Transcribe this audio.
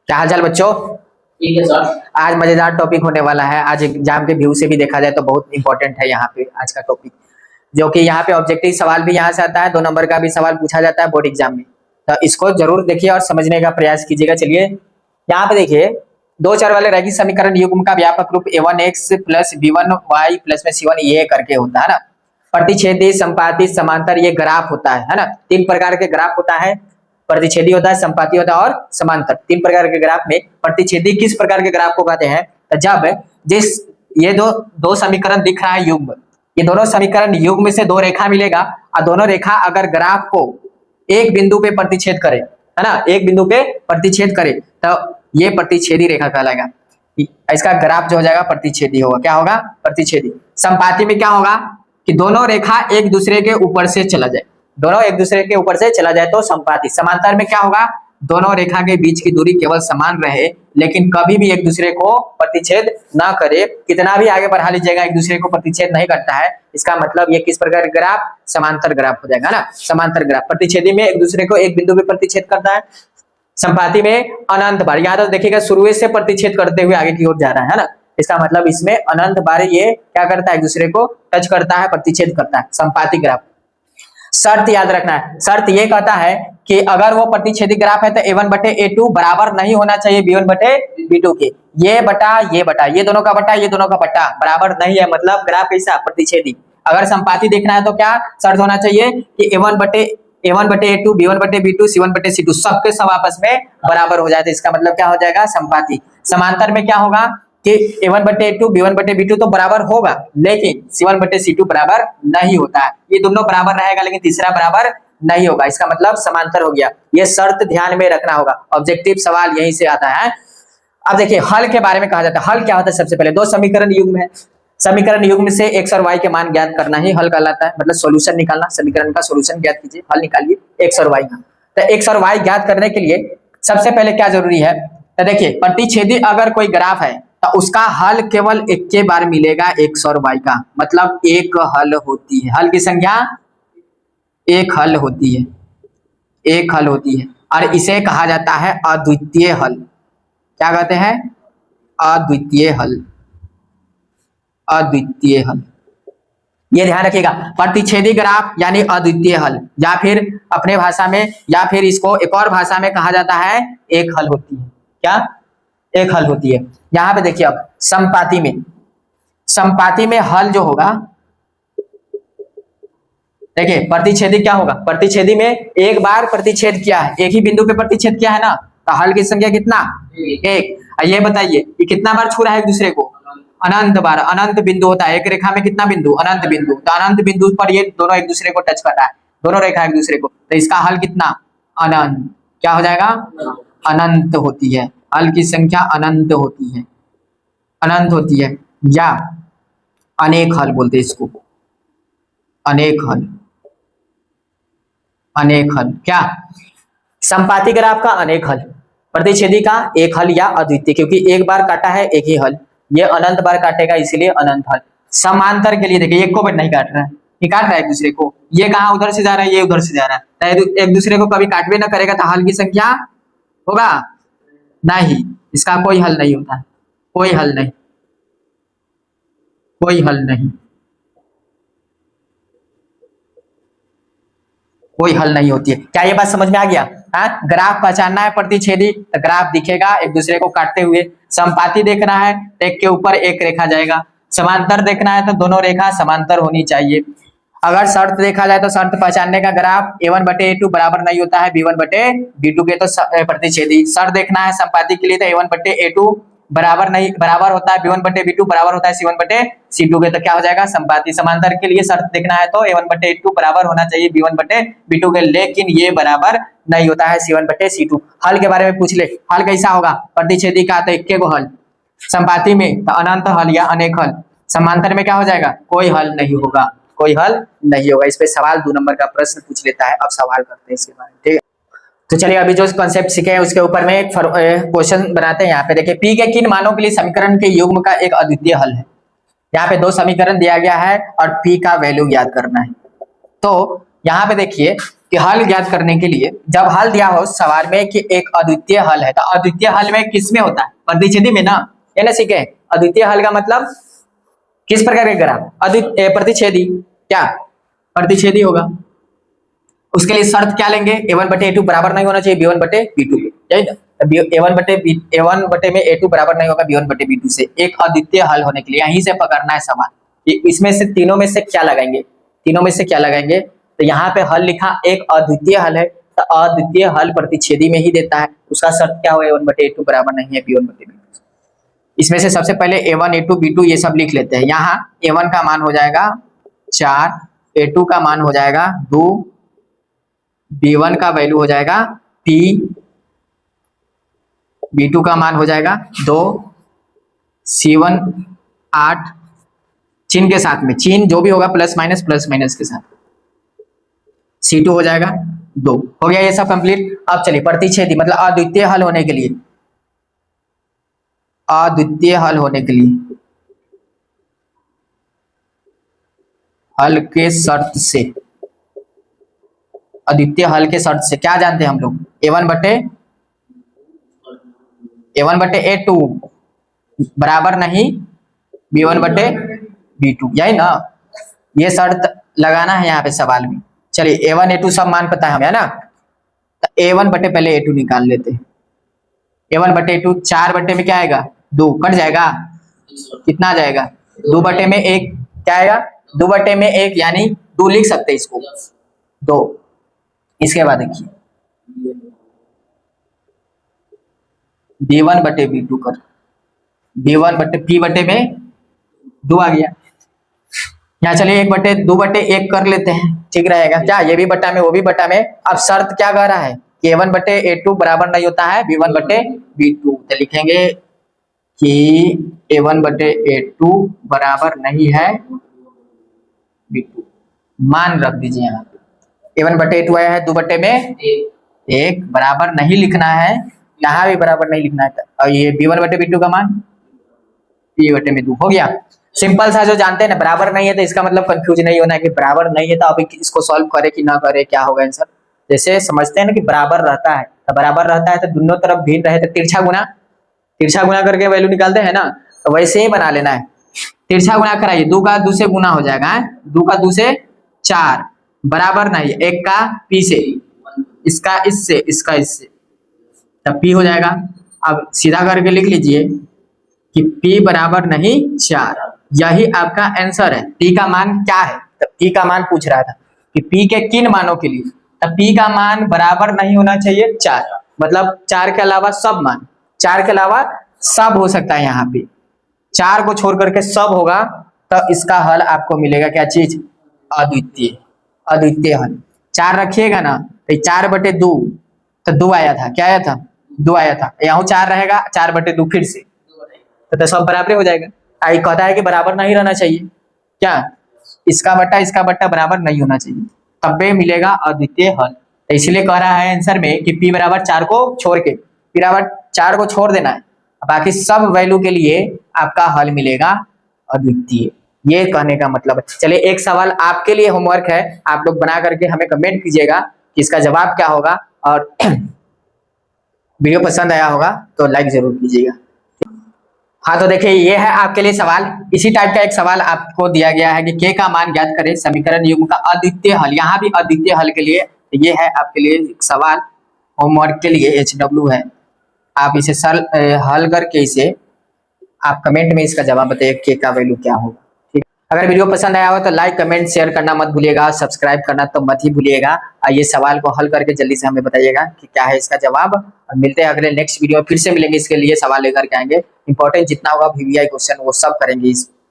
क्या हाल चाल बच्चों। ठीक है सर। आज मजेदार टॉपिक होने वाला है। आज एग्जाम के व्यू से भी देखा जाए तो बहुत इंपॉर्टेंट है यहाँ पे आज का टॉपिक, जो कि यहाँ पे ऑब्जेक्टिव सवाल भी यहाँ से आता है, 2 नंबर का भी सवाल पूछा जाता है बोर्ड एग्जाम में। तो इसको जरूर देखिए और समझने का प्रयास कीजिएगा। चलिए यहाँ पे देखिए, दो चर वाले रैखिक समीकरण युग्म का व्यापक रूप a1x प्लस b1y प्लस में c1 ये करके होता है ना। प्रतिच्छेदी, संपाती, समांतर, ये ग्राफ होता है ना। 3 प्रकार के ग्राफ होता है, प्रतिच्छेदी होता है, संपाती होता है और समांतर। 3 प्रकार के ग्राफ में प्रतिच्छेदी किस प्रकार के ग्राफ को कहते हैं? तो जब जिस ये दो समीकरण दिख रहा है युग्म, ये दोनों समीकरण युग्म से 2 रेखा मिलेगा और दोनों रेखा अगर ग्राफ को एक बिंदु पे प्रतिच्छेद करे, है ना, एक बिंदु पे प्रतिच्छेद करे तो ये प्रतिच्छेदी रेखा कहलाएगा। इसका ग्राफ जो हो जाएगा प्रतिच्छेदी होगा। क्या होगा? प्रतिच्छेदी। संपाती में क्या होगा कि दोनों रेखा एक दूसरे के ऊपर से चला जाए, दोनों एक दूसरे के ऊपर से चला जाए तो संपाती। समांतर में क्या होगा? दोनों रेखा के बीच की दूरी केवल समान रहे लेकिन कभी भी एक दूसरे को प्रतिच्छेद ना करे। कितना भी आगे बढ़ा लीजिएगा एक दूसरे को प्रतिच्छेद नहीं करता है। इसका मतलब ये किस प्रकार का ग्राफ? समांतर ग्राफ हो जाएगा ना। समांतर ग्राफ। प्रतिच्छेदी में एक दूसरे को एक बिंदु पे प्रतिच्छेद करता है, संपाती में अनंत बार। यहाँ तो देखिएगा शुरू से प्रतिच्छेद करते हुए आगे की ओर जा रहा है ना। इसका मतलब इसमें अनंत बार ये क्या करता है? एक दूसरे को टच करता है, प्रतिच्छेद करता है। संपाती ग्राफ। शर्त याद रखना है, शर्त ये कहता है कि अगर वो प्रतिच्छेदी ग्राफ है तो a1 बटे a2 बराबर नहीं होना चाहिए b1 बटे b2 के। ये बटा ये दोनों का बटा ये दोनों का बटा बराबर नहीं है, मतलब ग्राफ कैसा? प्रतिच्छेदी। अगर संपाती देखना है तो क्या शर्त होना चाहिए कि a1 बटे a2 b1 बटे b2 c1 बटे c2 सबके सब आपस में बराबर हो जाए। तो इसका मतलब क्या हो जाएगा? संपाती। समांतर में क्या होगा कि a1 बटे a2 b1 बटे b2 तो बराबर होगा लेकिन c1 बटे c2 बराबर नहीं होता है। ये दोनों बराबर रहेगा लेकिन तीसरा बराबर नहीं होगा। इसका मतलब समांतर हो गया। ये शर्त ध्यान में रखना होगा, ऑब्जेक्टिव सवाल यहीं से आता है। अब देखिए हल के बारे में कहा जाता है। हल क्या होता है? सबसे पहले 2 समीकरण युग्म है, समीकरण युग्म से x और y के मान ज्ञात करना ही हल कहलाता है। मतलब सोल्यूशन निकालना, समीकरण का सोल्यूशन ज्ञात कीजिए, हल निकालिए x और y का। तो x और y ज्ञात करने के लिए सबसे पहले क्या जरूरी है? तो देखिए प्रतिच्छेदी अगर कोई ग्राफ है तो उसका हल केवल एक के बार मिलेगा x और y का, मतलब एक हल होती है। हल की संख्या एक हल होती है, एक हल होती है और इसे कहा जाता है अद्वितीय हल। क्या कहते हैं? अद्वितीय हल। अद्वितीय हल, ये ध्यान रखिएगा। प्रतिच्छेदी ग्राफ यानी अद्वितीय हल, या फिर अपने भाषा में, या फिर इसको एक और भाषा में कहा जाता है एक हल होती है। क्या? एक हल होती है। यहां पे देखिए अब संपाती में, संपाती में हल जो होगा, देखिए प्रतिच्छेदी क्या होगा? प्रतिच्छेदी में एक बार प्रतिच्छेद किया है, एक ही बिंदु पे प्रतिच्छेद किया है ना, तो हल की संख्या कितना? एक। ये बताइए कि कितना बार छू रहा है एक दूसरे को? अनंत बार। अनंत बिंदु होता है एक रेखा में, कितना बिंदु? अनंत बिंदु। तो अनंत बिंदु पर ये दोनों एक दूसरे को टच कर रहा है, दोनों रेखा एक दूसरे को, तो इसका हल कितना? अनंत। क्या हो जाएगा? अनंत होती है। हल की संख्या अनंत होती है, अनंत होती है, या अनेक हल बोलते हैं इसको, अनेक हल। अनेक हल क्या? संपाती ग्राफ का अनेक हल, प्रतिच्छेदी का एक हल या अद्वितीय, क्योंकि एक बार काटा है एक ही हल, ये अनंत बार काटेगा इसलिए अनंत हल। समांतर के लिए देखिए एक को नहीं काट रहा है, ये काट रहा है एक दूसरे को, ये कहाँ उधर से जा रहा है, ये उधर से जा रहा है, तो एक दूसरे को कभी काटवे ना करेगा तो हल की संख्या होगा नहीं, इसका कोई हल नहीं होता है, कोई हल नहीं, कोई हल नहीं, कोई हल नहीं होती है। क्या ये बात समझ में आ गया? हाँ, ग्राफ पहचानना है प्रतिच्छेदी, तो ग्राफ दिखेगा एक दूसरे को काटते हुए। संपाती देखना है तो एक के ऊपर एक रेखा जाएगा। समांतर देखना है तो दोनों रेखा समांतर होनी चाहिए। अगर शर्त देखा जाए तो शर्त पहचानने का ग्राफ a1 बटे a2 बराबर नहीं होता है b1 बटे b2 के, तो प्रतिच्छेदी। शर्त देखना है संपाती के लिए तो a1 बटे a2 बराबर नहीं, बराबर होता है b1 बटे b2 बराबर होता है c1 बटे c2 के, तो क्या हो जाएगा? संपाती। समांतर के लिए शर्त देखना है तो a1 बटे a2 बराबर होना चाहिए b1 बटे b2 के, लेकिन ये बराबर नहीं होता है c1 बटे c2। हल के बारे में पूछ ले, हल कैसा होगा? प्रतिच्छेदी का तो एक को हल, संपाती में तो अनंत हल या अनेक हल, समांतर में क्या हो जाएगा? कोई हल नहीं होगा, कोई हल नहीं होगा। इस पे सवाल 2 नंबर का प्रश्न पूछ लेता है। अब सवाल करते हैं इसके बारे में, ठीक है? तो चलिए अभी जो कॉन्सेप्ट सीखे हैं उसके ऊपर में एक क्वेश्चन बनाते हैं। यहाँ पे देखिए p के किन मानों के लिए समीकरण के युग्म का एक अद्वितीय हल है। यहाँ पे 2 समीकरण दिया गया है और p का वैल्यू याद करना है। तो यहाँ पे देखिए कि हल ज्ञात करने के लिए जब हल दिया हो सवाल में कि एक अद्वितीय हल है, तो अद्वितीय हल में किस में होता है, प्रतिच्छेदी में ना, ये ना सीखे। अद्वितीय हल का मतलब किस प्रकार के ग्राफ, अद्वितीय प्रतिच्छेदी, क्या प्रतिच्छेदी होगा। उसके लिए शर्त क्या लेंगे, a1 बटे a2 बराबर नहीं होना चाहिए b1 बटे b2, यही ना। a1 बटे में a2 बराबर नहीं होगा b1 बटे b2 से। एक अद्वितीय हल होने के लिए यहीं से पकड़ना है सवाल, इसमें से तीनों में से क्या लगाएंगे, तीनों में से क्या लगाएंगे। तो यहाँ पे हल लिखा एक अद्वितीय हल है, तो अद्वितीय हल प्रतिच्छेदी में ही देता है। उसका शर्त क्या हो, a1 बटे a2 बराबर नहीं है b1 बटे b2। इसमें से सबसे पहले a1 a2 b2 ये सब लिख लेते हैं। यहाँ a1 का मान हो जाएगा 4, a2 का मान हो जाएगा 2, b1 का वैल्यू हो जाएगा p, b2 का मान हो जाएगा 2, c1 8, चिन्ह के साथ में, चिन्ह जो भी होगा प्लस माइनस के साथ, c2 हो जाएगा 2। हो गया ये सब कंप्लीट। अब चलिए प्रतिच्छेदी मतलब अद्वितीय हल होने के लिए, अद्वितीय हल होने के लिए हल के शर्त से, अद्वितीय हल के शर्त से क्या जानते हैं हम लोग, a1 बटे a2 बराबर नहीं b1 बटे b2, यही ना, ये शर्त लगाना है यहाँ पे सवाल में। चलिए a1 a2 सब मान पता है हमें, है ना। तो a1 बटे पहले a2 निकाल लेते हैं। a1 बटे a2 4 बटे में क्या आएगा 2, कट जाएगा, कितना आ जाएगा 2 बटे में 1, क्या आएगा 2 बटे में 1 यानी 2 लिख सकते हैं इसको 2। इसके बाद देखिए b1 बटे b2 कर, b1 बटे p बटे में 2 आ गया। यहाँ चलिए 1 बटे 2 बटे 1 कर लेते हैं, ठीक रहेगा क्या, ये भी बटा में वो भी बटा में। अब शर्त क्या कह रहा है कि a1 बटे a2 बराबर नहीं होता है b1 बटे b2, तो लिखेंगे कि a1 बटे a2 बराबर नहीं है b2, मान रख दीजिए यहाँ पे a1 बटे a2 आया है 2 बटे में 1 बराबर नहीं लिखना है, यहाँ भी बराबर नहीं लिखना है। और ये b1 बटे b2 का मान p बटे में 2 हो गया। सिंपल सा जो जानते हैं ना, बराबर नहीं है तो इसका मतलब कंफ्यूज नहीं होना है कि बराबर नहीं है तो अब इसको सॉल्व करे कि ना करे, क्या होगा आंसर। जैसे समझते हैं ना कि बराबर रहता है, तो बराबर रहता है तो दोनों तरफ भिन्न रहे तो तिरछा गुना करके वैल्यू निकालते हैं ना, तो वैसे ही बना लेना है। तिरछा गुना कराइए, 2 का 2 से गुना हो जाएगा, 2 का 2 से 4 बराबर नहीं, 1 का p से, इसका इससे, इसका इससे, तब p हो जाएगा। अब सीधा करके लिख लीजिए कि p बराबर नहीं 4, यही आपका आंसर है। p का मान क्या है, तो p का मान पूछ रहा था कि p के किन मानों के लिए, तो p का मान बराबर नहीं होना चाहिए 4, मतलब 4 के अलावा सब मान, 4 के अलावा सब हो सकता है, यहाँ पे 4 को छोड़ करके सब होगा, तो इसका हल आपको मिलेगा क्या चीज, अद्वितीय हल। 4 रखिएगा ना तो 4 बटे 2, तो 2 आया था, क्या आया था 2 आया था, यहाँ 4 रहेगा 4 बटे 2 फिर से, तो सब बराबर हो जाएगा। आई कहता है कि बराबर नहीं रहना चाहिए, क्या इसका बट्टा बराबर नहीं होना चाहिए, तब मिलेगा अद्वितीय हल। तो इसलिए कह रहा है आंसर में कि p बराबर 4 को छोड़ के, p बराबर 4 को छोड़ देना है, बाकी सब वैल्यू के लिए आपका हल मिलेगा अद्वितीय, ये कहने का मतलब है। चलिए एक सवाल आपके लिए होमवर्क है, आप लोग बना करके हमें कमेंट कीजिएगा कि इसका जवाब क्या होगा, और वीडियो पसंद आया होगा तो लाइक जरूर कीजिएगा। हाँ तो देखिए ये है आपके लिए सवाल, इसी टाइप का एक सवाल आपको दिया गया है कि k का मान ज्ञात करें समीकरण युग्म का अद्वितीय हल। यहाँ भी अद्वितीय हल के लिए ये है आपके लिए एक सवाल, होमवर्क के लिए HW है, आप इसे हल करके इसे आप कमेंट में इसका जवाब बताइए k का वैल्यू क्या होगा। ठीक, अगर वीडियो पसंद आया हो तो लाइक कमेंट शेयर करना मत भूलिएगा, सब्सक्राइब करना तो मत ही भूलिएगा। ये सवाल को हल करके जल्दी से हमें बताइएगा कि क्या है इसका जवाब, और मिलते हैं अगले नेक्स्ट वीडियो में, फिर से मिलेंगे, इसके लिए सवाल लेकर के आएंगे। इंपॉर्टेंट जितना होगा VVI क्वेश्चन वो सब करेंगे इस